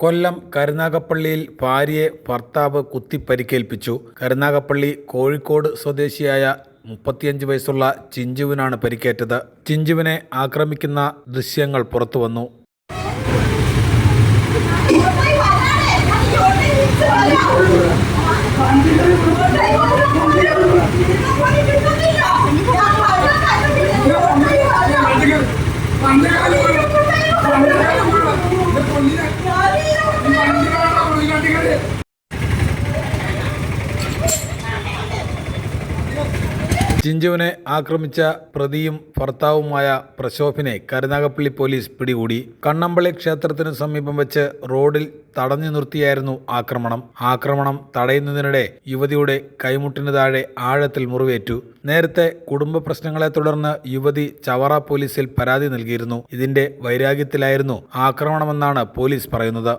കൊല്ലം കരുനാഗപ്പള്ളിയിൽ ഭാര്യയെ ഭർത്താവ് കുത്തിപ്പരിക്കേൽപ്പിച്ചു. കരുനാഗപ്പള്ളി കോഴിക്കോട് സ്വദേശിയായ 35 വയസ്സുള്ള ചിഞ്ചുവിനാണ് പരിക്കേറ്റത്. ചിഞ്ചുവിനെ ആക്രമിക്കുന്ന ദൃശ്യങ്ങൾ പുറത്തുവന്നു. ചിഞ്ചുവിനെ ആക്രമിച്ച പ്രതിയും ഭർത്താവുമായ പ്രശോഭിനെ കരുനാഗപ്പള്ളി പോലീസ് പിടികൂടി. കണ്ണമ്പള്ളി ക്ഷേത്രത്തിനു സമീപം വെച്ച് റോഡിൽ തടഞ്ഞു നിർത്തിയായിരുന്നു ആക്രമണം തടയുന്നതിനിടെ യുവതിയുടെ കൈമുട്ടിന് താഴെ ആഴത്തിൽ മുറിവേറ്റു. നേരത്തെ കുടുംബ പ്രശ്നങ്ങളെ തുടർന്ന് യുവതി ചവറ പോലീസിൽ പരാതി നൽകിയിരുന്നു. ഇതിന്റെ വൈരാഗ്യത്തിലായിരുന്നു ആക്രമണമെന്നാണ് പോലീസ് പറയുന്നത്.